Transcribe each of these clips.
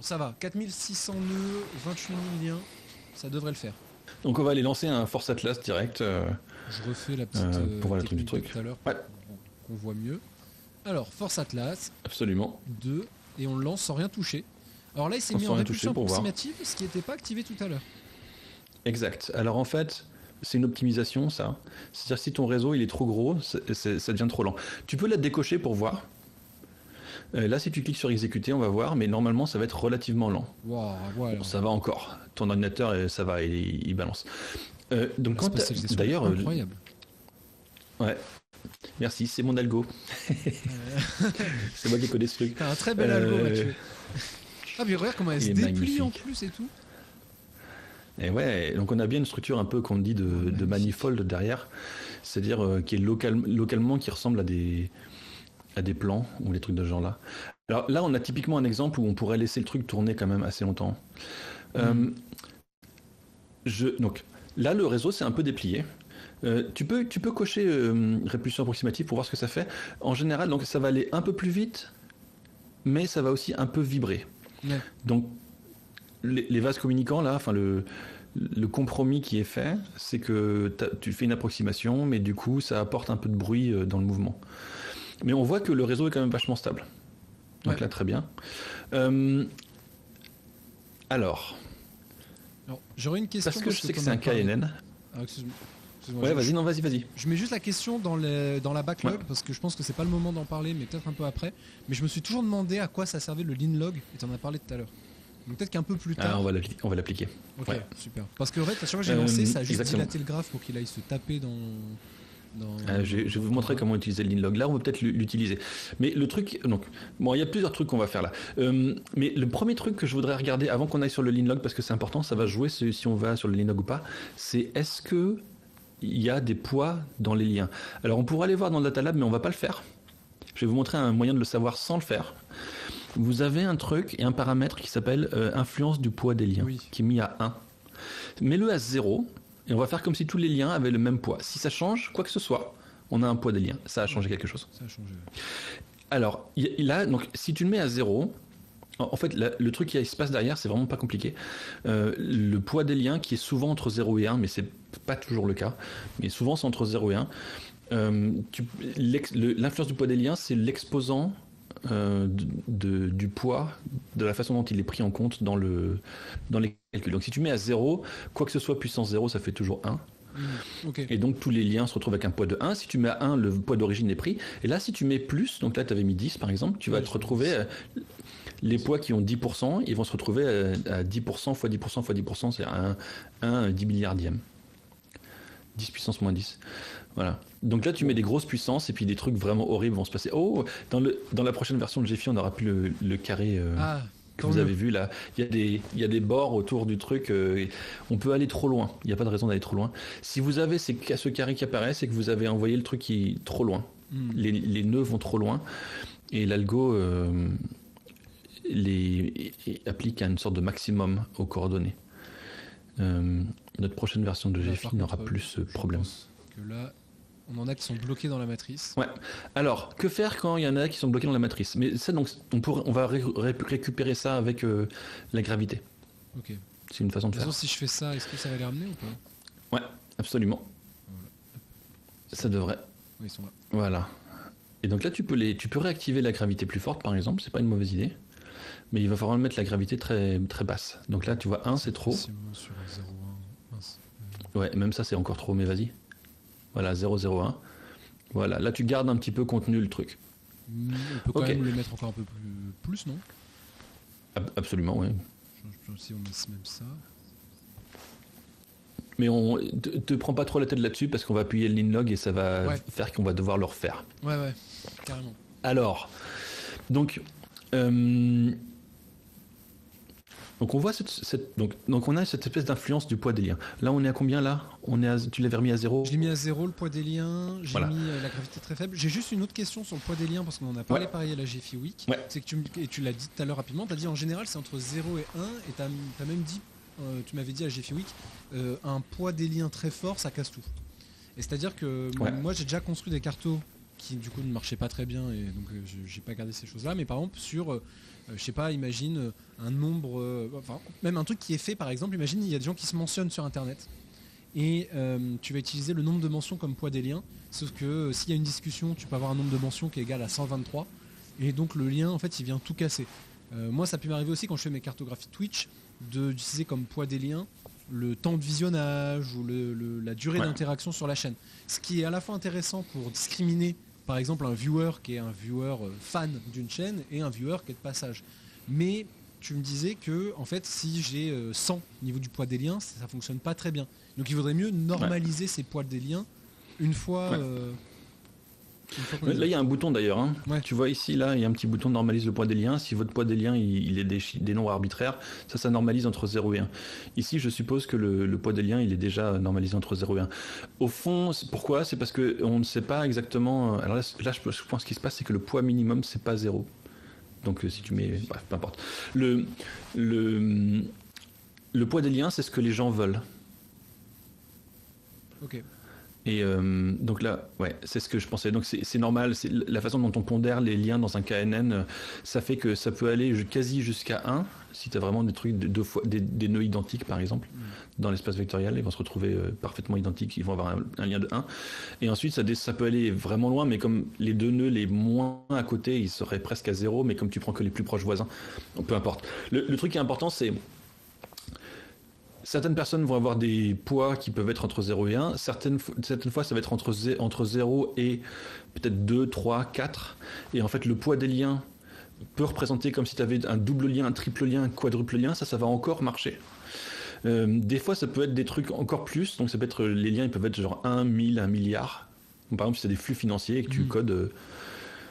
Bon, ça va. 4600 nœuds, 28 000 liens, ça devrait le faire. Donc on va aller lancer un Force Atlas direct. Je refais la petite pour voir le truc technique de tout à l'heure Ouais. qu'on voit mieux. Alors, Force Atlas, Absolument. 2, et on le lance sans rien toucher. Alors là, il s'est mis Sans en rien toucher répulsion pour voir. approximative, ce qui n'était pas activé tout à l'heure. Exact. Alors en fait, c'est une optimisation, ça. C'est-à-dire si ton réseau il est trop gros, ça devient trop lent. Tu peux la décocher pour voir. Là, si tu cliques sur exécuter, on va voir, mais normalement, ça va être relativement lent. Waouh, voilà. Bon, ça va encore. Ton ordinateur, ça va, il balance. Donc La quand spatialisation d'ailleurs, est incroyable. ouais. Merci, c'est mon algo. C'est moi qui connais ce truc. T'as un très bel algo, Mathieu. Ah, mais regarde comment elle se Il est déplie magnifique. en plus et tout. Et ouais, donc on a bien une structure un peu qu'on dit de manifold derrière, c'est-à-dire qui est localement qui ressemble à des plans ou des trucs de ce genre là. Alors là, on a typiquement un exemple où on pourrait laisser le truc tourner quand même assez longtemps. Donc là, le réseau c'est un peu déplié. Tu peux cocher répulsion approximative pour voir ce que ça fait. En général, donc ça va aller un peu plus vite, mais ça va aussi un peu vibrer. Ouais. Donc les vases communicants là, enfin le compromis qui est fait, c'est que tu fais une approximation, mais du coup ça apporte un peu de bruit dans le mouvement. Mais on voit que le réseau est quand même vachement stable. Donc Ouais. là, très bien. Alors, j'aurais une question. parce que je sais que t'en c'est as un parlé. KNN. Ah, excuse-moi, Ouais, vas-y, non, vas-y. je mets juste la question dans la backlog, Ouais. parce que je pense que c'est pas le moment d'en parler, mais peut-être un peu après. Mais je me suis toujours demandé à quoi ça servait le linlog, et t'en as parlé tout à l'heure. Donc peut-être qu'un peu plus Ah, tard. on va l'appliquer. Ok, ouais. super. Parce que en fait, à chaque fois que j'ai lancé, ça a juste exactement. dilaté le graphe pour qu'il aille se taper dans. Je vais vous montrer comment utiliser le linlog. Là, on va peut-être l'utiliser. Mais le truc, donc, bon, il y a plusieurs trucs qu'on va faire là. Mais le premier truc que je voudrais regarder avant qu'on aille sur le linlog, parce que c'est important, ça va jouer si on va sur le linlog ou pas, c'est est-ce que il y a des poids dans les liens. Alors, on pourra aller voir dans le Data Lab, mais on va pas le faire. Je vais vous montrer un moyen de le savoir sans le faire. Vous avez un truc et un paramètre qui s'appelle influence du poids des liens, qui est mis à 1. Mets-le à 0. Et on va faire comme si tous les liens avaient le même poids. Si ça change, quoi que ce soit, on a un poids des liens. Ça a changé quelque chose. Ça a changé. Alors, là, donc, si tu le mets à 0, en fait, le truc qui se passe derrière, c'est vraiment pas compliqué. Le poids des liens, qui est souvent entre 0 et 1, mais c'est pas toujours le cas, mais souvent c'est entre 0 et 1. L'influence du poids des liens, c'est l'exposant du poids, de la façon dont il est pris en compte dans les calculs. Donc si tu mets à 0, quoi que ce soit puissance 0, ça fait toujours 1. Okay. Et donc tous les liens se retrouvent avec un poids de 1. Si tu mets à 1, le poids d'origine est pris. Et là, si tu mets plus, donc là tu avais mis 10 par exemple, tu vas te retrouver, les poids qui ont 10%, ils vont se retrouver à 10% fois 10% fois 10%, c'est 1 10 milliardième. 10 puissance moins 10. Voilà. Donc là, tu mets des grosses puissances et puis des trucs vraiment horribles vont se passer. Oh, dans la prochaine version de Gephi, on n'aura plus le carré que vous avez vu là. Il y a des bords autour du truc. On peut aller trop loin. Il n'y a pas de raison d'aller trop loin. Si vous avez ce carré qui apparaît, c'est que vous avez envoyé le truc qui est trop loin. Les nœuds vont trop loin et l'algo applique une sorte de maximum aux coordonnées. Notre prochaine version de Gephi n'aura plus ce problème. Que là, on en a qui sont bloqués dans la matrice. Ouais. Alors, que faire quand il y en a qui sont bloqués dans la matrice? Mais ça, donc, on va récupérer ça avec la gravité. Ok. C'est une façon de faire. Si je fais ça, est-ce que ça va les ramener ou pas? Ouais, absolument. Voilà. Ça devrait. Oui, ils sont là. Voilà. Et donc là, tu peux réactiver la gravité plus forte, par exemple. C'est pas une mauvaise idée. Mais il va falloir mettre la gravité très, très basse. Donc là, tu vois, 1, c'est trop. Sur 0,1. Ouais, même ça, c'est encore trop, mais vas-y. Voilà, 0,01. Voilà, là, tu gardes un petit peu contenu le truc. On peut quand même le mettre encore un peu plus, non? Absolument, oui. Si on met même ça. Mais te prends pas trop la tête là-dessus parce qu'on va appuyer le linlog et ça va faire qu'on va devoir le refaire. Ouais, carrément. Alors, donc on voit donc on a cette espèce d'influence du poids des liens. Là, on est à combien là? Tu l'avais remis à 0? Je l'ai mis à 0 le poids des liens. J'ai voilà. mis la gravité très faible. J'ai juste une autre question sur le poids des liens parce qu'on en a parlé pareil à la Gephi Week. Ouais. C'est que tu l'as dit tout à l'heure rapidement. Tu as dit en général c'est entre 0 et 1 et tu as même dit, tu m'avais dit à Gephi Week, un poids des liens très fort ça casse tout. Et c'est-à-dire que moi j'ai déjà construit des cartos qui du coup ne marchait pas très bien et donc j'ai pas gardé ces choses-là. Mais par exemple sur, je sais pas, imagine un nombre, même un truc qui est fait par exemple, imagine il y a des gens qui se mentionnent sur Internet et tu vas utiliser le nombre de mentions comme poids des liens. Sauf que s'il y a une discussion, tu peux avoir un nombre de mentions qui est égal à 123 et donc le lien en fait il vient tout casser. Moi ça peut m'arriver aussi quand je fais mes cartographies Twitch d'utiliser comme poids des liens le temps de visionnage ou la durée d'interaction sur la chaîne. Ce qui est à la fois intéressant pour discriminer par exemple un viewer qui est un viewer fan d'une chaîne et un viewer qui est de passage. Mais tu me disais que en fait si j'ai 100 au niveau du poids des liens, ça fonctionne pas très bien. Donc il vaudrait mieux normaliser ces poids des liens une fois... Là, il y a un bouton d'ailleurs. Hein. Ouais. Tu vois ici, là, il y a un petit bouton normalise le poids des liens. Si votre poids des liens, il est des nombres arbitraires, ça normalise entre 0 et 1. Ici, je suppose que le poids des liens, il est déjà normalisé entre 0 et 1. Au fond, pourquoi ? C'est parce qu'on ne sait pas exactement... Alors là, je pense ce qui se passe, c'est que le poids minimum, c'est pas 0. Donc si tu mets... Bref, peu importe. Le poids des liens, c'est ce que les gens veulent. Ok. Et donc là, ouais, c'est ce que je pensais. Donc c'est normal, c'est la façon dont on pondère les liens dans un KNN, ça fait que ça peut aller quasi jusqu'à 1, si tu as vraiment des trucs des nœuds identiques par exemple, dans l'espace vectoriel, ils vont se retrouver parfaitement identiques, ils vont avoir un lien de 1. Et ensuite ça peut aller vraiment loin, mais comme les deux nœuds les moins à côté, ils seraient presque à 0, mais comme tu prends que les plus proches voisins, peu importe. Le truc qui est important, c'est... Certaines personnes vont avoir des poids qui peuvent être entre 0 et 1. Certaines fois, ça va être entre 0 et peut-être 2, 3, 4. Et en fait, le poids des liens peut représenter comme si tu avais un double lien, un triple lien, un quadruple lien. Ça va encore marcher. Des fois, ça peut être des trucs encore plus. Donc, ça peut être, les liens ils peuvent être genre 1, 1000, 1 milliard. Donc, par exemple, si tu as des flux financiers et que tu codes...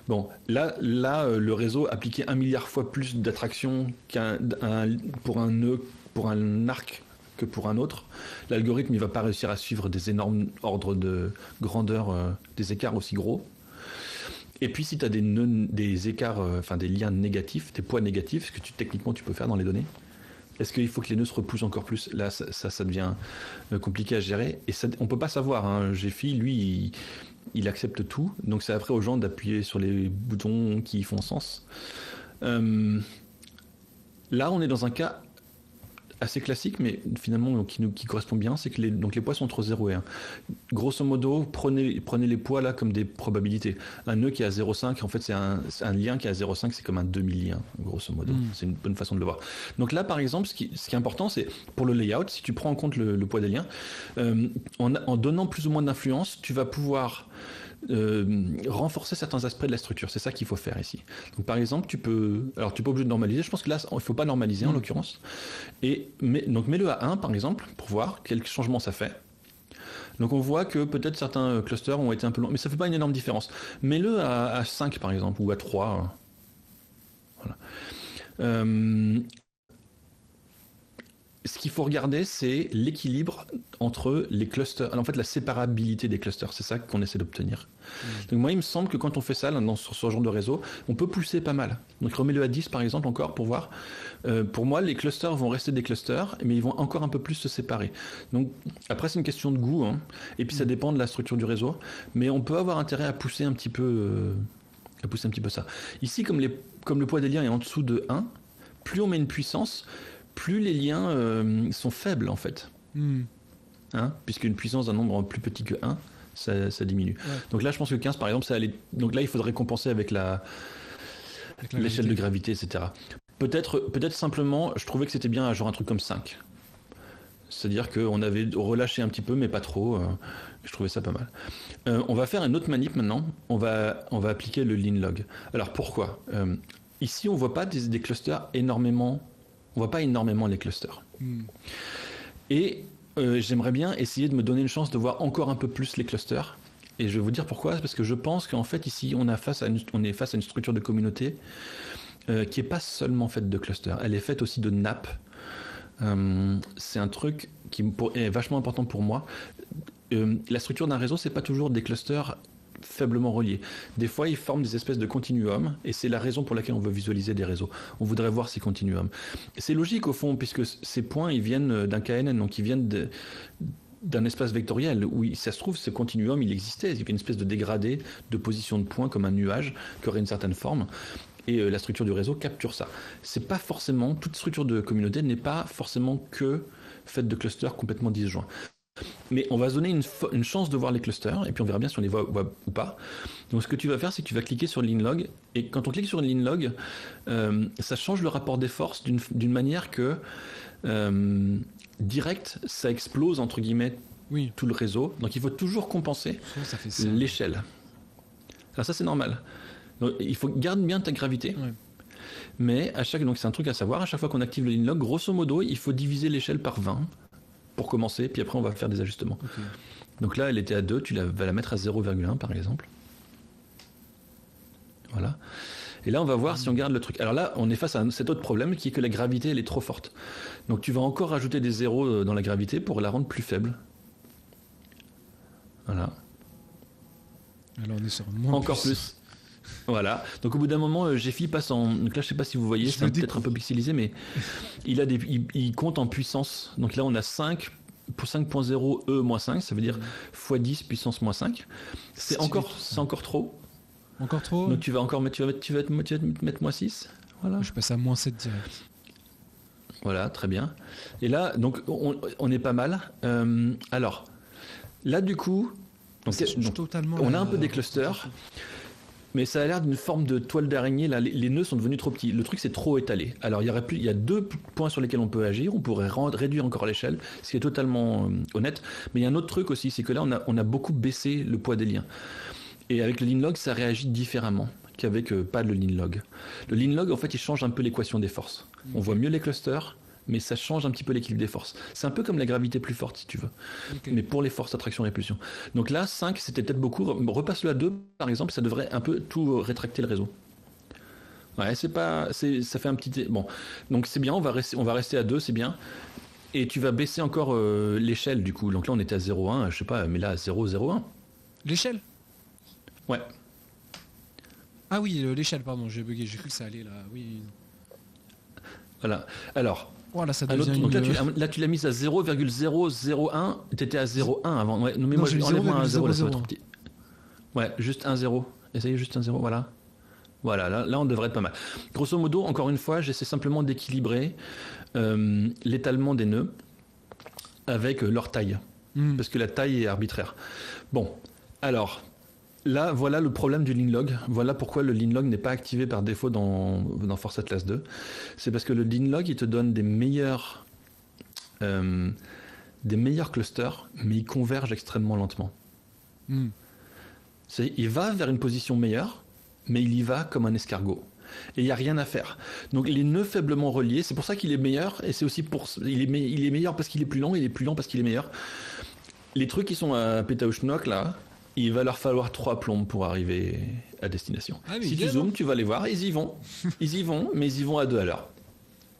Bon, là, le réseau appliquait 1 milliard fois plus d'attraction pour un nœud, pour un arc que pour un autre. L'algorithme, il va pas réussir à suivre des énormes ordres de grandeur, des écarts aussi gros. Et puis, si tu as des écarts, des liens négatifs, des poids négatifs, ce que techniquement tu peux faire dans les données, est-ce qu'il faut que les nœuds se repoussent encore plus ? Là, ça devient compliqué à gérer. Et ça, on peut pas savoir. Hein. GFI, lui, il accepte tout. Donc, c'est après aux gens d'appuyer sur les boutons qui font sens. Là, on est dans un cas assez classique, mais finalement qui correspond bien, c'est que les poids sont entre 0 et 1. Grosso modo, prenez les poids là comme des probabilités. Un nœud qui est à 0,5, en fait c'est un lien qui est à 0,5, c'est comme un demi-lien, grosso modo. C'est une bonne façon de le voir. Donc là, par exemple, ce qui est important, c'est pour le layout, si tu prends en compte le poids des liens, en donnant plus ou moins d'influence, tu vas pouvoir renforcer certains aspects de la structure. C'est ça qu'il faut faire ici. Donc par exemple, tu peux pas obligé de normaliser. Je pense que là, il ne faut pas normaliser en l'occurrence. Donc mets-le à 1 par exemple pour voir quel changement ça fait. Donc on voit que peut-être certains clusters ont été un peu longs, mais ça ne fait pas une énorme différence. Mets-le à 5 par exemple ou à 3. Voilà. Ce qu'il faut regarder, c'est l'équilibre entre les clusters, en fait la séparabilité des clusters, c'est ça qu'on essaie d'obtenir. Donc moi il me semble que quand on fait ça là, sur ce genre de réseau, on peut pousser pas mal. Donc remets-le à 10 par exemple encore pour voir. Pour moi les clusters vont rester des clusters, mais ils vont encore un peu plus se séparer. Donc après c'est une question de goût, hein. Et puis ça dépend de la structure du réseau, mais on peut avoir intérêt à pousser un petit peu ça. Ici comme le poids des liens est en dessous de 1, plus on met une puissance, plus les liens sont faibles en fait. Hein, puisqu'une puissance d'un nombre plus petit que 1, ça diminue. Ouais. Donc là je pense que 15 par exemple, ça allait... Donc là il faudrait compenser avec l'échelle de gravité, etc. Peut-être simplement, je trouvais que c'était bien genre un truc comme 5. C'est-à-dire qu'on avait relâché un petit peu, mais pas trop. Je trouvais ça pas mal. On va faire une autre manip maintenant. On va appliquer le linlog. Alors pourquoi ici on voit pas des clusters énormément... On voit pas énormément les clusters. Et j'aimerais bien essayer de me donner une chance de voir encore un peu plus les clusters. Et je vais vous dire pourquoi. C'est parce que je pense qu'en fait, ici, on est face à une structure de communauté qui n'est pas seulement faite de clusters. Elle est faite aussi de nappes. C'est un truc qui est vachement important pour moi. La structure d'un réseau, c'est pas toujours des clusters faiblement reliés. Des fois, ils forment des espèces de continuums, et c'est la raison pour laquelle on veut visualiser des réseaux. On voudrait voir ces continuums. C'est logique au fond, puisque ces points, ils viennent d'un KNN, donc ils viennent d'un espace vectoriel où ça se trouve ce continuum il existait, il y avait une espèce de dégradé de position de points comme un nuage qui aurait une certaine forme et la structure du réseau capture ça. C'est pas forcément, toute structure de communauté n'est pas forcément que faite de clusters complètement disjoints. Mais on va se donner une chance de voir les clusters et puis on verra bien si on les voit ou pas. Donc ce que tu vas faire, c'est que tu vas cliquer sur linlog et quand on clique sur linlog, ça change le rapport des forces d'une manière que direct, ça explose entre guillemets tout le réseau. Donc il faut toujours compenser l'échelle. Alors ça c'est normal. Donc, il faut garder bien ta gravité. Ouais. Mais donc c'est un truc à savoir, à chaque fois qu'on active le linlog, grosso modo, il faut diviser l'échelle par 20 pour commencer, puis après on va faire des ajustements. Okay. Donc là, elle était à 2, tu vas la mettre à 0,1 par exemple. Voilà. Et là, on va voir si on garde le truc. Alors là, on est face à cet autre problème qui est que la gravité, elle est trop forte. Donc tu vas encore rajouter des zéros dans la gravité pour la rendre plus faible. Voilà. Alors on est sur moins encore plus. Voilà. Donc au bout d'un moment, GFI passe en. Donc là, je sais pas si vous voyez, c'est peut-être un peu pixelisé, mais il compte en puissance. Donc là, on a 5 pour 5.0 E-5, ça veut dire x10 puissance moins 5. C'est encore trop. Encore trop. Donc tu vas mettre moins 6. Voilà. Je passe à moins 7 direct. Voilà, très bien. Et là, donc on est pas mal. Alors, là du coup, donc, on a un peu des clusters. Mais ça a l'air d'une forme de toile d'araignée. Là, les nœuds sont devenus trop petits. Le truc, c'est trop étalé. Alors, il y a 2 points sur lesquels on peut agir. On pourrait réduire encore l'échelle, ce qui est totalement honnête. Mais il y a un autre truc aussi, c'est que là, on a beaucoup baissé le poids des liens. Et avec le linlog, ça réagit différemment qu'avec pas le linlog. Le linlog, en fait, il change un peu l'équation des forces. On voit mieux les clusters, mais ça change un petit peu l'équilibre des forces. C'est un peu comme la gravité plus forte, si tu veux. Okay. Mais pour les forces attraction-répulsion. Donc là, 5, c'était peut-être beaucoup. Repasse-le à 2, par exemple, ça devrait un peu tout rétracter le réseau. Ouais, ça fait un petit... Bon, donc c'est bien, on va rester à 2, c'est bien. Et tu vas baisser encore l'échelle, du coup. Donc là, on était à 0,1, je sais pas, mais là, à 0,01. L'échelle ? Ouais. Ah oui, l'échelle, pardon, j'ai bugué, j'ai cru que ça allait là, oui. Voilà, alors... Voilà, ça devient donc là, tu l'as mise à 0,001. Tu étais à 0,1 avant. Ouais, mais moi, enlève-moi un 0, là, ça va être trop petit. Ouais, juste un 0. Essayez juste un 0, voilà. Voilà, là, on devrait être pas mal. Grosso modo, encore une fois, j'essaie simplement d'équilibrer l'étalement des nœuds avec leur taille. Parce que la taille est arbitraire. Bon, alors... Là, voilà le problème du linlog. Voilà pourquoi le linlog n'est pas activé par défaut dans Force Atlas 2. C'est parce que le linlog, il te donne des meilleurs clusters, mais il converge extrêmement lentement. Il va vers une position meilleure, mais il y va comme un escargot. Et il n'y a rien à faire. Donc les nœuds faiblement reliés, c'est pour ça qu'il est meilleur, et c'est aussi il est meilleur parce qu'il est plus lent, et il est plus lent parce qu'il est meilleur. Les trucs qui sont à Pétaouchnok, là, il va leur falloir 3 plombes pour arriver à destination. Ah, si tu zoomes, tu vas les voir, ils y vont, mais ils y vont à 2 à l'heure.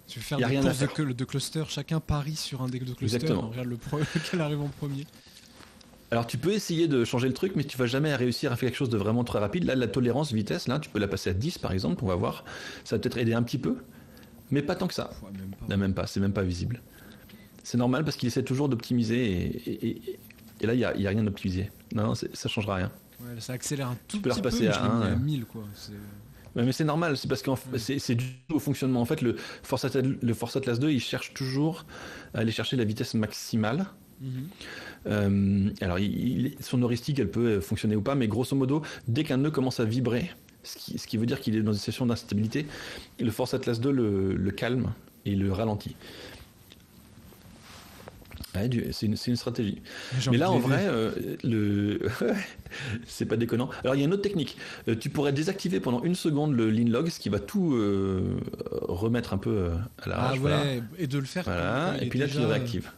Tu veux faire des courses de cluster, chacun parie sur un des deux clusters. Exactement. On regarde lequel arrive en premier. Alors tu peux essayer de changer le truc, mais tu vas jamais réussir à faire quelque chose de vraiment très rapide. Là, la tolérance vitesse, là, tu peux la passer à 10 par exemple, on va voir. Ça va peut-être aider un petit peu, mais pas tant que ça. Même pas, c'est même pas visible. C'est normal parce qu'il essaie toujours d'optimiser et là, il n'y a rien d'optimisé. Non, ça ne changera rien. Ouais, ça accélère un tout tu peux petit repasser peu, à 1. À 1000, quoi. Ouais, mais c'est normal, c'est parce que c'est dû au fonctionnement. En fait, le Force Atlas 2, il cherche toujours à aller chercher la vitesse maximale. Alors, son heuristique, elle peut fonctionner ou pas, mais grosso modo, dès qu'un nœud commence à vibrer, ce qui veut dire qu'il est dans une situation d'instabilité, le Force Atlas 2 le calme et le ralentit. Ouais, c'est une stratégie. Mais là, en vrai, c'est pas déconnant. Alors, il y a une autre technique. Tu pourrais désactiver pendant 1 seconde le linlog, ce qui va tout remettre un peu à l'arrache. Ah ouais, voilà. Et de le faire. Voilà, et puis là, tu le réactives.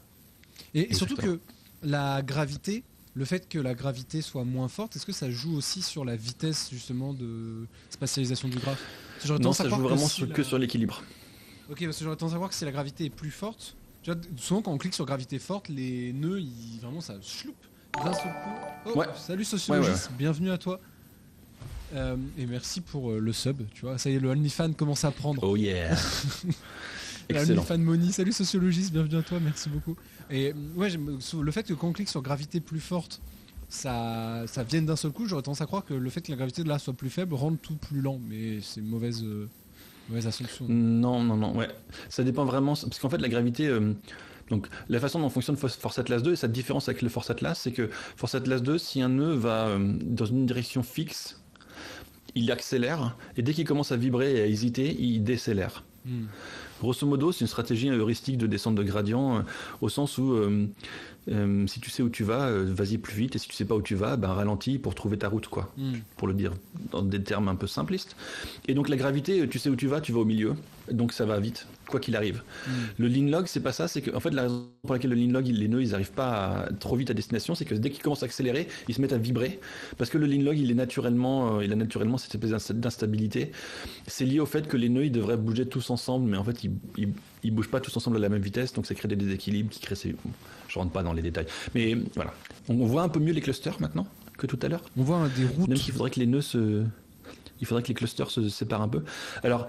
Et surtout que la gravité, le fait que la gravité soit moins forte, est-ce que ça joue aussi sur la vitesse, justement, de spatialisation du graphe ? Non, ça joue vraiment que sur l'équilibre. Ok, parce que j'aurais tendance à voir que si la gravité est plus forte... Tu vois, souvent quand on clique sur gravité forte, les nœuds, vraiment ça chloupe d'un seul coup. Oh, ouais. Salut sociologiste, bienvenue à toi. Et merci pour le sub, tu vois. Ça y est, le OnlyFans commence à prendre. Oh yeah. Excellent. Fan Moni, salut sociologiste, bienvenue à toi, merci beaucoup. Et ouais, le fait que quand on clique sur gravité plus forte, ça vienne d'un seul coup, j'aurais tendance à croire que le fait que la gravité de là soit plus faible rend tout plus lent, mais c'est une mauvaise assumption. Non, ouais. Ça dépend vraiment, parce qu'en fait la gravité, donc la façon dont fonctionne Force Atlas 2 et sa différence avec le Force Atlas, c'est que Force Atlas 2, si un nœud va dans une direction fixe, il accélère, et dès qu'il commence à vibrer et à hésiter, il décélère. Grosso modo, c'est une stratégie heuristique de descente de gradient, au sens où si tu sais où tu vas, vas-y plus vite, et si tu sais pas où tu vas, ralentis pour trouver ta route, quoi. Pour le dire dans des termes un peu simplistes. Et donc la gravité, tu sais où tu vas au milieu, donc ça va vite, quoi qu'il arrive. Le lean log, c'est pas ça, c'est que en fait la raison pour laquelle le lean log, les nœuds, ils arrivent pas trop vite à destination, c'est que dès qu'ils commencent à accélérer, ils se mettent à vibrer, parce que le lean log, il a naturellement cette espèce d'instabilité. C'est lié au fait que les nœuds, ils devraient bouger tous ensemble, mais en fait ils bougent pas tous ensemble à la même vitesse, donc ça crée des déséquilibres qui créent ces... Je rentre pas dans les détails, mais voilà. On voit un peu mieux les clusters maintenant que tout à l'heure. On voit des routes. Même qu'il faudrait que les nœuds il faudrait que les clusters se séparent un peu. Alors,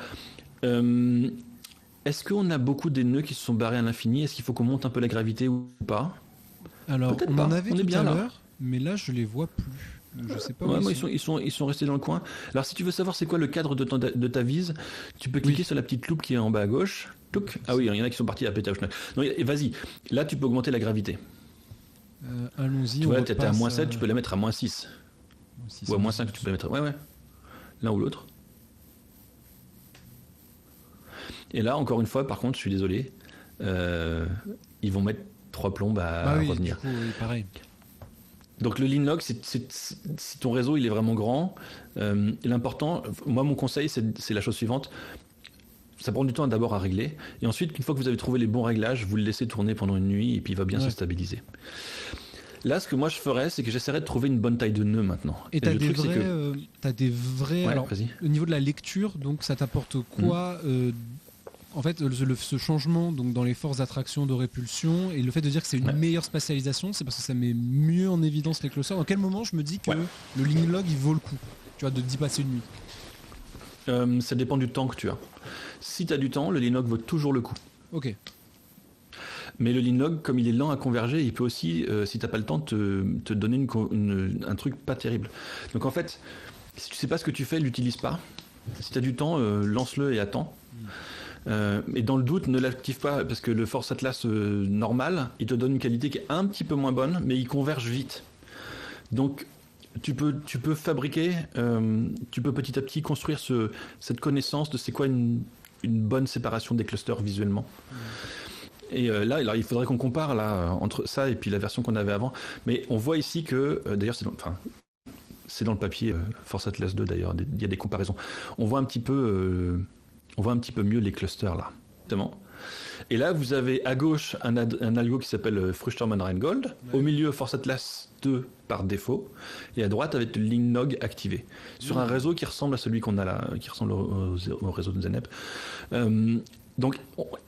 est-ce qu'on a beaucoup des nœuds qui se sont barrés à l'infini? Est-ce qu'il faut qu'on monte un peu la gravité ou pas? Alors, peut-être on pas. en avait On est tout bien à là. l'heure, mais là je les vois plus. Je sais pas. Ouais, où moi, ils sont restés dans le coin. Alors, si tu veux savoir c'est quoi le cadre de ta vise, tu peux cliquer sur la petite loupe qui est en bas à gauche. Touc. Ah oui, il y en a qui sont partis à pétage. Non, et vas-y. Là, tu peux augmenter la gravité. Allons-y. Tu vois, tu étais à moins 7, tu peux la mettre à moins 6. Ou à moins 5, tu peux la mettre. Ouais. L'un ou l'autre. Et là, encore une fois, par contre, je suis désolé. Ils vont mettre 3 plombes à revenir. Du coup, oui, pareil. Donc le lean log, si ton réseau il est vraiment grand, l'important, moi mon conseil c'est la chose suivante. Ça prend du temps d'abord à régler, et ensuite une fois que vous avez trouvé les bons réglages, vous le laissez tourner pendant une nuit et puis il va bien se stabiliser. Là, ce que moi je ferais, c'est que j'essaierais de trouver une bonne taille de nœud maintenant. Et t'as des vrais. Ouais, alors, vas-y. au niveau de la lecture, donc ça t'apporte quoi en fait, ce changement donc dans les forces d'attraction, de répulsion, et le fait de dire que c'est une meilleure spatialisation, c'est parce que ça met mieux en évidence les clusters. Dans quel moment je me dis que le lean log il vaut le coup, tu vois, d'y passer une nuit? Ça dépend du temps que tu as. Si tu as du temps, le lean log vaut toujours le coup. Ok. Mais le lean log, comme il est lent à converger, il peut aussi, si tu n'as pas le temps, te donner un truc pas terrible. Donc en fait, si tu sais pas ce que tu fais, l'utilise pas. Si tu as du temps, lance-le et attends. Et dans le doute, ne l'active pas, parce que le Force Atlas normal, il te donne une qualité qui est un petit peu moins bonne, mais il converge vite. Donc tu peux fabriquer, tu peux petit à petit construire cette connaissance de c'est quoi une bonne séparation des clusters visuellement. Et là, alors, il faudrait qu'on compare là, entre ça et puis la version qu'on avait avant. Mais on voit ici que, d'ailleurs, c'est dans le papier Force Atlas 2 d'ailleurs, il y a des comparaisons. On voit un petit peu mieux les clusters là, justement. Et là, vous avez à gauche un algo qui s'appelle Fruchterman-Reingold, au milieu Force Atlas 2 par défaut, et à droite avec le lean log activé, sur un réseau qui ressemble à celui qu'on a là, qui ressemble au réseau de Zenep. Donc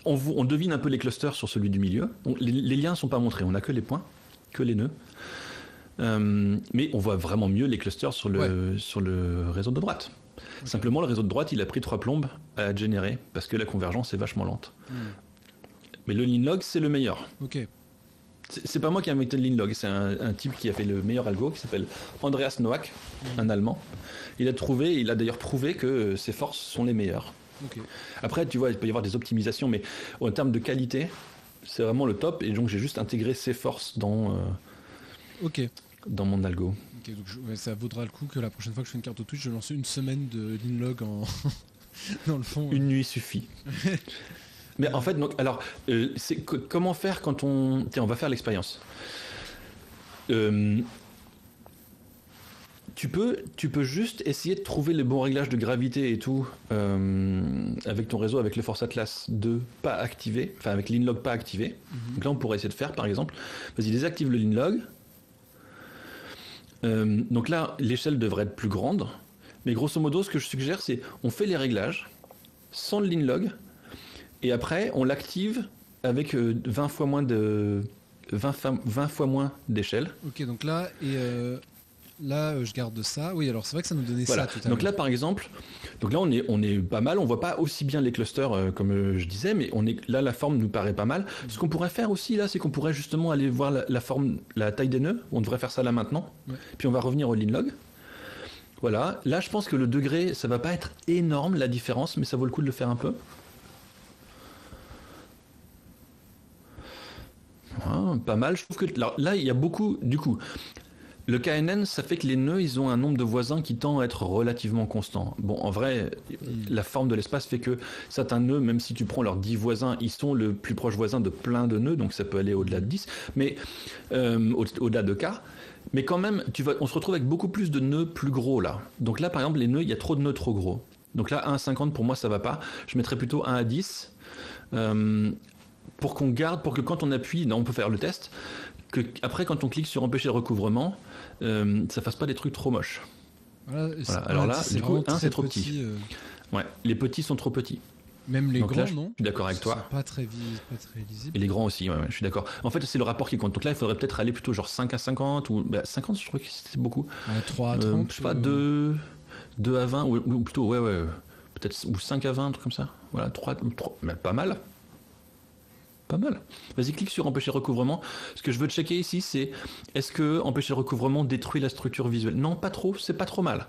on devine un peu les clusters sur celui du milieu. Les liens ne sont pas montrés, on n'a que les points, que les nœuds. Mais on voit vraiment mieux les clusters sur le réseau de droite. Okay. Simplement, le réseau de droite, il a pris 3 plombes à générer parce que la convergence est vachement lente. Mais le lean log, c'est le meilleur. Ok. C'est pas moi qui ai inventé le lean log, c'est un type qui a fait le meilleur algo qui s'appelle Andreas Noack, un Allemand. Il a d'ailleurs prouvé que ses forces sont les meilleures. Okay. Après, tu vois, il peut y avoir des optimisations, mais en termes de qualité, c'est vraiment le top. Et donc, j'ai juste intégré ces forces dans mon algo. Okay, donc ça vaudra le coup que la prochaine fois que je fais une carte au Twitch, je lance une semaine de lean log dans le fond. Une nuit suffit. Mais en fait, donc, alors, comment faire quand on... Tiens, on va faire l'expérience. Tu peux juste essayer de trouver les bons réglages de gravité et tout avec ton réseau, avec le Force Atlas 2 pas activé, enfin avec lean log pas activé. Donc là, on pourrait essayer de faire, par exemple, vas-y, désactive le lean log. Donc là, l'échelle devrait être plus grande. Mais grosso modo, ce que je suggère, c'est on fait les réglages sans le lean log. Et après, on l'active avec 20 fois moins d'échelle. Ok, donc là, Là, je garde ça. Oui, alors c'est vrai que ça nous donnait Voilà. ça tout à l'heure. Donc là, par exemple, on est pas mal. On voit pas aussi bien les clusters comme je disais, mais là, la forme nous paraît pas mal. Ce qu'on pourrait faire aussi là, c'est qu'on pourrait justement aller voir la forme, la taille des nœuds. On devrait faire ça là maintenant. Ouais. Puis on va revenir au linlog. Voilà. Là, je pense que le degré, ça va pas être énorme la différence, mais ça vaut le coup de le faire un peu. Ah, pas mal. Je trouve que là, il y a beaucoup. Du coup, le KNN, ça fait que les nœuds, ils ont un nombre de voisins qui tend à être relativement constant. Bon, en vrai, la forme de l'espace fait que certains nœuds, même si tu prends leurs 10 voisins, ils sont le plus proche voisin de plein de nœuds, donc ça peut aller au-delà de 10, mais au-delà de K. Mais quand même, on se retrouve avec beaucoup plus de nœuds plus gros là. Donc là, par exemple, les nœuds, il y a trop de nœuds trop gros. Donc là, 1 à 50, pour moi, ça va pas. Je mettrais plutôt 1 à 10. Pour que quand on appuie, on peut faire le test, que après quand on clique sur empêcher le recouvrement, ça fasse pas des trucs trop moches. Voilà. Alors là, du coup, c'est trop petit. Ouais, les petits sont trop petits. Même les grands, là, non ? Je suis d'accord avec toi. Pas très lisible. Et les grands aussi, ouais, je suis d'accord. En fait, c'est le rapport qui compte. Donc là, il faudrait peut-être aller plutôt genre 5 à 50 ou 50, je trouve que c'est beaucoup. 3 à 30. Je sais pas, 2 à 20 ou plutôt ouais, peut-être ou 5 à 20, un truc comme ça. Voilà, 3 mais pas mal. Pas mal. Vas-y, clique sur empêcher le recouvrement. Ce que je veux checker ici, c'est est-ce que empêcher le recouvrement détruit la structure visuelle ? Non, pas trop, c'est pas trop mal.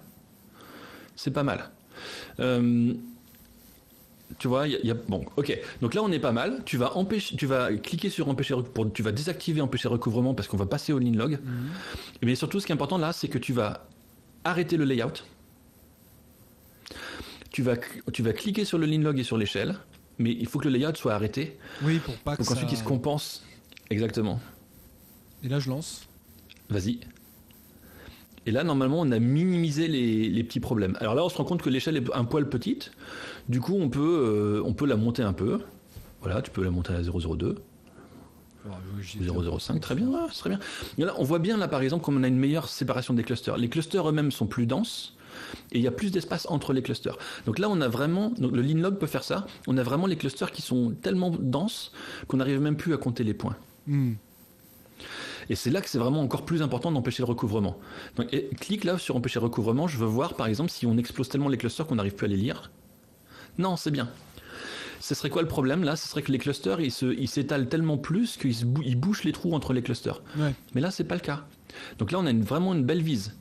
C'est pas mal. Tu vois, bon, ok. Donc là, on est pas mal. Tu vas cliquer sur empêcher tu vas désactiver empêcher recouvrement parce qu'on va passer au linlog. Mais surtout, ce qui est important là, c'est que tu vas arrêter le layout. Tu vas cliquer sur le linlog et sur l'échelle. Mais il faut que le layout soit arrêté. Oui, pour pas que donc ensuite, il se compense. Exactement. Et là, je lance. Vas-y. Et là, normalement, on a minimisé les petits problèmes. Alors là, on se rend compte que l'échelle est un poil petite. Du coup, on peut la monter un peu. Voilà, tu peux la monter à 0,02. 0,05, très bien, c'est très bien. Et là, on voit bien, là, par exemple, comme on a une meilleure séparation des clusters. Les clusters eux-mêmes sont plus denses. Et il y a plus d'espace entre les clusters. Donc là, on a vraiment, le linlog peut faire ça, on a vraiment les clusters qui sont tellement denses qu'on n'arrive même plus à compter les points. Et c'est là que c'est vraiment encore plus important d'empêcher le recouvrement. Donc, clique là sur empêcher le recouvrement, je veux voir par exemple si on explose tellement les clusters qu'on n'arrive plus à les lire. Non, c'est bien. Ce serait quoi le problème là ? Ce serait que les clusters, ils s'étalent tellement plus qu'ils bouchent les trous entre les clusters. Ouais. Mais là, c'est pas le cas. Donc là, on a vraiment une belle vise.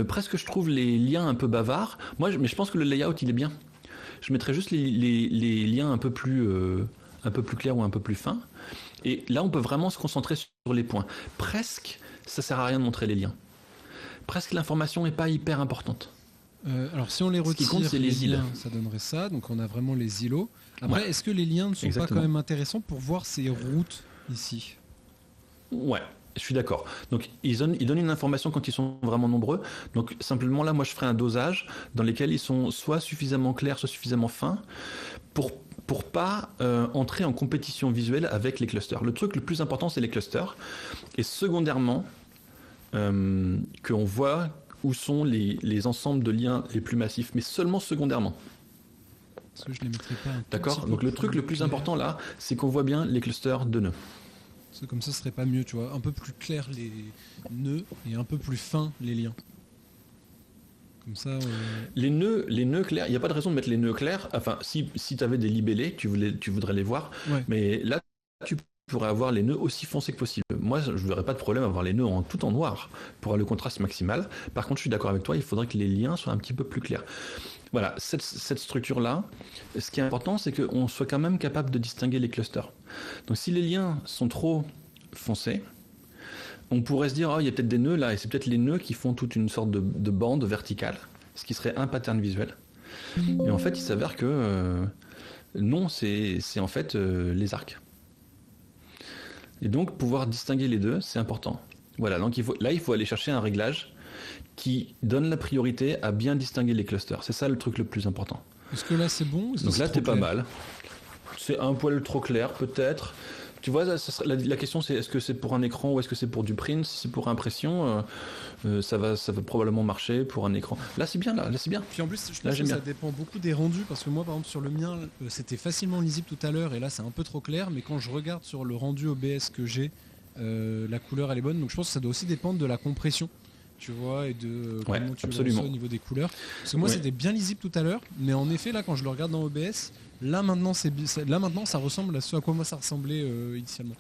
Presque je trouve les liens un peu bavards. Mais je pense que le layout il est bien. Je mettrais juste les liens un peu plus clairs ou un peu plus fins. Et là on peut vraiment se concentrer sur les points. Presque ça sert à rien de montrer les liens. Presque l'information n'est pas hyper importante. Alors si on les retire, ce qui compte, c'est les liens, ça donnerait ça. Donc on a vraiment les îlots. Après, est-ce que les liens ne sont pas quand même intéressants pour voir ces routes ici ? Ouais. Je suis d'accord. Donc, ils donnent une information quand ils sont vraiment nombreux. Donc, simplement, là, moi, je ferai un dosage dans lequel ils sont soit suffisamment clairs, soit suffisamment fins pour pas entrer en compétition visuelle avec les clusters. Le truc le plus important, c'est les clusters. Et secondairement, qu'on voit où sont les ensembles de liens les plus massifs, mais seulement secondairement. Parce que je les mettrai pas d'accord. Donc, le truc le plus important, là, c'est qu'on voit bien les clusters de nœuds. Comme ça, ce serait pas mieux, tu vois. Un peu plus clair les nœuds et un peu plus fins les liens. Comme ça. Les nœuds clairs, il n'y a pas de raison de mettre les nœuds clairs. Enfin, si tu avais des libellés, tu voudrais les voir. Ouais. Mais là, tu pourrais avoir les nœuds aussi foncés que possible. Moi, je ne verrais pas de problème à avoir les nœuds tout en noir pour avoir le contraste maximal. Par contre, je suis d'accord avec toi, il faudrait que les liens soient un petit peu plus clairs. Voilà, cette structure-là, ce qui est important, c'est qu'on soit quand même capable de distinguer les clusters. Donc si les liens sont trop foncés, on pourrait se dire, il y a peut-être des nœuds là, et c'est peut-être les nœuds qui font toute une sorte de bande verticale, ce qui serait un pattern visuel. Et en fait, il s'avère que non, c'est en fait les arcs. Et donc, pouvoir distinguer les deux, c'est important. Voilà, donc il faut aller chercher un réglage qui donne la priorité à bien distinguer les clusters. C'est ça le truc le plus important. Est-ce que là c'est bon ? Donc là t'es pas mal. C'est un poil trop clair peut-être. Tu vois, la question c'est est-ce que c'est pour un écran ou est-ce que c'est pour du print ? Si c'est pour impression, ça va probablement marcher pour un écran. Là c'est bien, là c'est bien. Puis en plus je pense que ça dépend beaucoup des rendus parce que moi par exemple sur le mien c'était facilement lisible tout à l'heure et là c'est un peu trop clair, mais quand je regarde sur le rendu OBS que j'ai, la couleur elle est bonne, donc je pense que ça doit aussi dépendre de la compression. tu vois, et de Ouais, comment tu le absolument. reçois au niveau des couleurs. Parce que moi, Ouais. c'était bien lisible tout à l'heure, mais en effet, là, quand je le regarde dans OBS, là maintenant, ça ressemble à ce à quoi moi ça ressemblait initialement.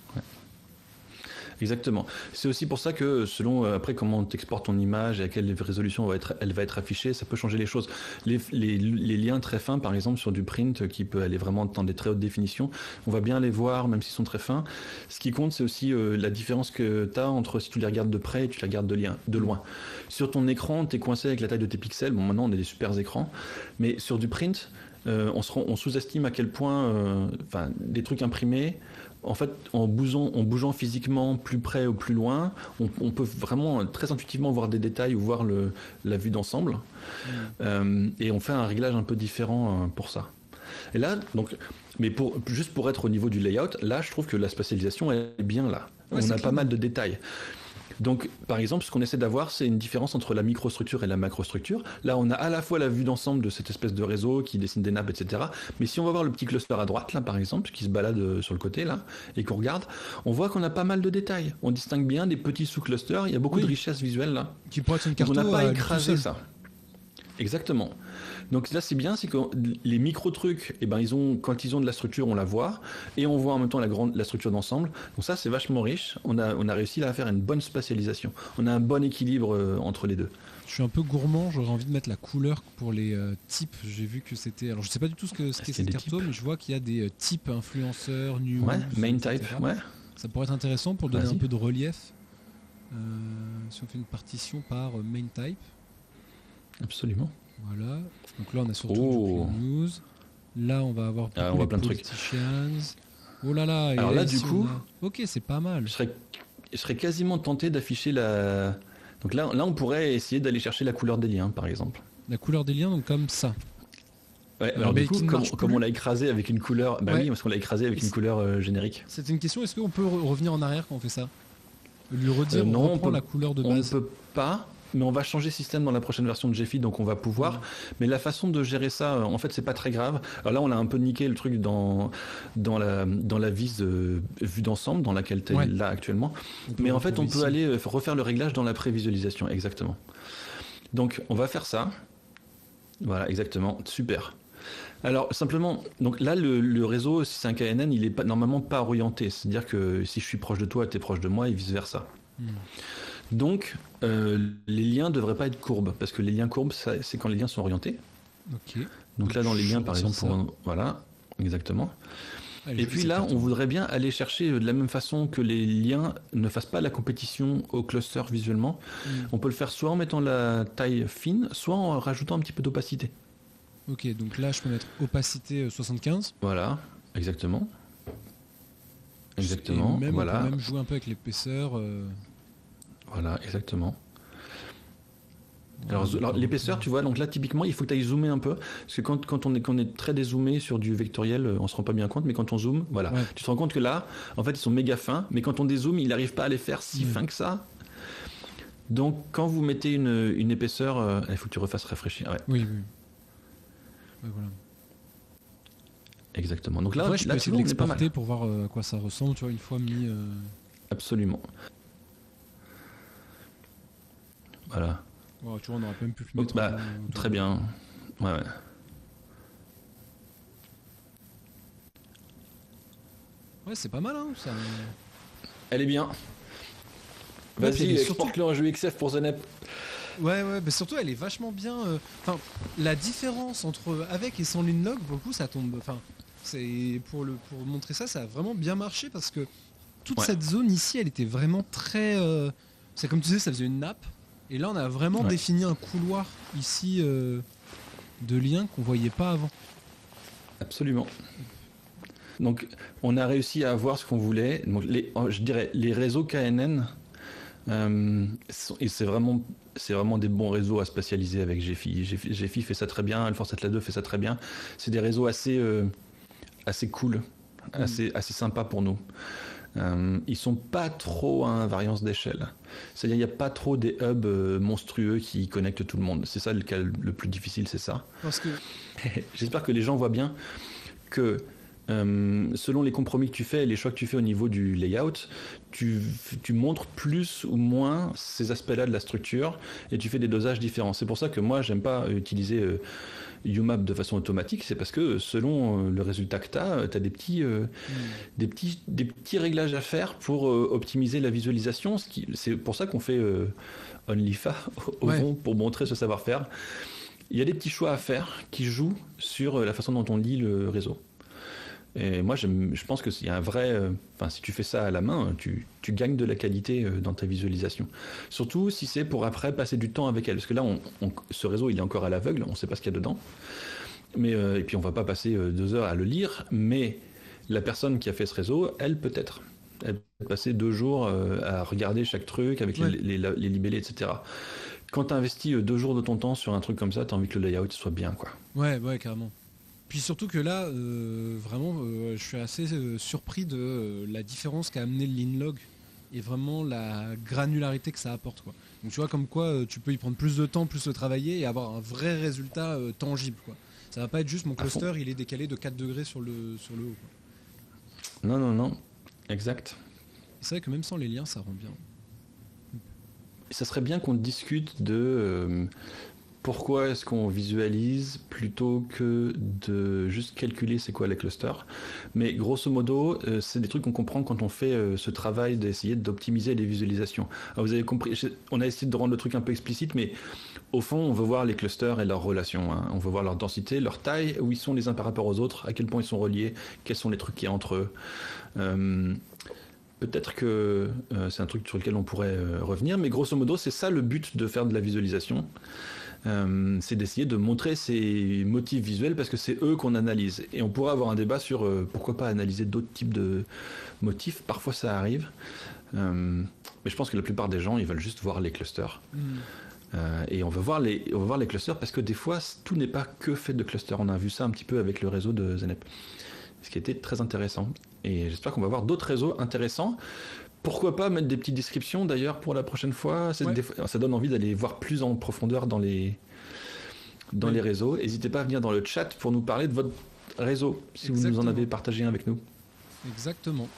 Exactement. C'est aussi pour ça que selon après comment tu exportes ton image et à quelle résolution elle va être affichée, ça peut changer les choses. Les liens très fins, par exemple, sur du print qui peut aller vraiment dans des très hautes définitions, on va bien les voir même s'ils sont très fins. Ce qui compte, c'est aussi la différence que tu as entre si tu les regardes de près et tu les regardes de loin. Sur ton écran, tu es coincé avec la taille de tes pixels. Bon, maintenant, on a des super écrans. Mais sur du print, on sous-estime à quel point des trucs imprimés, en fait, en bougeant physiquement plus près ou plus loin, on peut vraiment très intuitivement voir des détails ou voir la vue d'ensemble. Et on fait un réglage un peu différent pour ça. Et là, donc, mais juste pour être au niveau du layout, là, je trouve que la spatialisation est bien là. Ouais, on a pas mal de détails. Donc, par exemple, ce qu'on essaie d'avoir, c'est une différence entre la microstructure et la macrostructure. Là, on a à la fois la vue d'ensemble de cette espèce de réseau qui dessine des nappes, etc. Mais si on va voir le petit cluster à droite, là, par exemple, qui se balade sur le côté, là, et qu'on regarde, on voit qu'on a pas mal de détails. On distingue bien des petits sous-clusters. Il y a beaucoup de richesse visuelle, là. Qui pourrait être une carte. On n'a pas écrasé ça. Exactement. Donc là, c'est bien, c'est que les micro-trucs, quand ils ont de la structure, on la voit, et on voit en même temps la structure d'ensemble. Donc ça, c'est vachement riche. On a réussi là à faire une bonne spatialisation. On a un bon équilibre entre les deux. Je suis un peu gourmand, j'aurais envie de mettre la couleur pour les types. J'ai vu que c'était... Alors, je sais pas du tout ce qu'est cette carte, mais je vois qu'il y a des types influenceurs, news, ouais, main etc. type, ouais. Ça pourrait être intéressant pour donner un peu de relief. Si on fait une partition par main type. Absolument. Voilà. Donc là, on a surtout du news. Là, on va avoir on voit plein de trucs. Oh là là. Alors là, du coup... Ok, c'est pas mal. Je serais quasiment tenté d'afficher la... Donc là, on pourrait essayer d'aller chercher la couleur des liens, par exemple. La couleur des liens, donc comme ça. Ouais, alors du coup, comme on l'a écrasé avec une couleur... oui, parce qu'on l'a écrasé avec une couleur générique. C'était une question, est-ce qu'on peut revenir en arrière quand on fait ça? Lui redire, non, on reprend la couleur de base. On ne peut pas, mais on va changer système dans la prochaine version de Gephi, donc on va pouvoir. Mais la façon de gérer ça, en fait, c'est pas très grave. Alors là, on a un peu niqué le truc dans la vise vue d'ensemble, dans laquelle tu es là actuellement. Mais en fait, on peut aller refaire le réglage dans la prévisualisation, exactement. Donc, on va faire ça. Voilà, exactement. Super. Alors simplement, donc là le réseau, si c'est un KNN, il est normalement pas orienté. C'est-à-dire que si je suis proche de toi, tu es proche de moi et vice versa. Donc les liens ne devraient pas être courbes, parce que les liens courbes, c'est quand les liens sont orientés. Okay. Donc là dans les liens par exemple, voilà, exactement. Allez, et puis là, on voudrait bien aller chercher de la même façon que les liens ne fassent pas la compétition au cluster visuellement. On peut le faire soit en mettant la taille fine, soit en rajoutant un petit peu d'opacité. Ok, donc là je peux mettre opacité 75. Voilà, exactement. Exactement. Et même, voilà. On peut même jouer un peu avec l'épaisseur. Voilà, exactement. Alors l'épaisseur, tu vois, donc là typiquement il faut que tu ailles zoomer un peu, parce que quand on est très dézoomé sur du vectoriel, on se rend pas bien compte, mais quand on zoome, voilà, tu te rends compte que là, en fait ils sont méga fins, mais quand on dézoome, il n'arrive pas à les faire si fins que ça. Donc quand vous mettez une épaisseur, il faut que tu refasses réfléchir. Ouais. Oui. Ouais, voilà. Exactement. Donc là, je peux essayer de l'exporter pour voir à quoi ça ressemble, tu vois, une fois mis. Absolument. Voilà. Oh, tu vois, on aurait pas même pu mettre. Très bien. Ouais. Ouais, c'est pas mal, hein. Ça... Elle est bien. Vas-y, exporte-le en jeu XF pour Zenep. Ouais, mais surtout elle est vachement bien. Enfin, la différence entre avec et sans Linlog, pour le coup, ça tombe. Enfin, c'est pour montrer ça, ça a vraiment bien marché parce que toute cette zone ici, elle était vraiment très. C'est comme tu disais, ça faisait une nappe. Et là, on a vraiment défini un couloir ici de liens qu'on voyait pas avant. Absolument. Donc, on a réussi à avoir ce qu'on voulait. Donc, je dirais les réseaux KNN. Et c'est vraiment des bons réseaux à spatialiser avec Gephi. Gephi fait ça très bien, Alphonsat 2 fait ça très bien. C'est des réseaux assez cool, assez sympas pour nous. Ils sont pas trop à invariance d'échelle. C'est-à-dire il n'y a pas trop des hubs monstrueux qui connectent tout le monde. C'est ça le cas le plus difficile, c'est ça. Parce que j'espère que les gens voient bien que selon les compromis que tu fais et les choix que tu fais au niveau du layout, tu montres plus ou moins ces aspects-là de la structure et tu fais des dosages différents. C'est pour ça que moi, j'aime pas utiliser UMAP de façon automatique, c'est parce que selon le résultat que tu as des petits réglages à faire pour optimiser la visualisation. C'est pour ça qu'on fait OnlyFA au fond, pour montrer ce savoir-faire. Il y a des petits choix à faire qui jouent sur la façon dont on lit le réseau. Et moi, je pense qu'il y a un vrai... si tu fais ça à la main, tu gagnes de la qualité dans ta visualisation. Surtout si c'est pour après passer du temps avec elle. Parce que là, ce réseau, il est encore à l'aveugle, on ne sait pas ce qu'il y a dedans. Mais, et puis, on ne va pas passer 2 heures à le lire. Mais la personne qui a fait ce réseau, elle peut-être. Elle peut passer 2 jours à regarder chaque truc avec les libellés, etc. Quand tu investis 2 jours de ton temps sur un truc comme ça, tu as envie que le layout soit bien, quoi. Ouais, carrément. Puis surtout que là, vraiment, je suis assez surpris de la différence qu'a amené le Linlog et vraiment la granularité que ça apporte, quoi. Donc tu vois, comme quoi tu peux y prendre plus de temps, plus le travailler et avoir un vrai résultat tangible, quoi. Ça va pas être juste mon cluster, il est décalé de 4 degrés sur le haut, quoi. Non, exact. Et c'est vrai que même sans les liens, ça rend bien. Et ça serait bien qu'on discute de... pourquoi est-ce qu'on visualise plutôt que de juste calculer c'est quoi les clusters. Mais grosso modo, c'est des trucs qu'on comprend quand on fait ce travail d'essayer d'optimiser les visualisations. Alors vous avez compris, on a essayé de rendre le truc un peu explicite, mais au fond, on veut voir les clusters et leurs relations. Hein. On veut voir leur densité, leur taille, où ils sont les uns par rapport aux autres, à quel point ils sont reliés, quels sont les trucs qui y a entre eux. Peut-être que c'est un truc sur lequel on pourrait revenir, mais grosso modo, c'est ça le but de faire de la visualisation. C'est d'essayer de montrer ces motifs visuels parce que c'est eux qu'on analyse. Et on pourrait avoir un débat sur pourquoi pas analyser d'autres types de motifs. Parfois ça arrive. Mais je pense que la plupart des gens, ils veulent juste voir les clusters. Et on veut voir les clusters parce que des fois, tout n'est pas que fait de clusters. On a vu ça un petit peu avec le réseau de Zenep. Ce qui était très intéressant. Et j'espère qu'on va voir d'autres réseaux intéressants. Pourquoi pas mettre des petites descriptions d'ailleurs pour la prochaine fois. Ça donne envie d'aller voir plus en profondeur dans les réseaux. N'hésitez pas à venir dans le chat pour nous parler de votre réseau, si vous nous en avez partagé un avec nous. Exactement.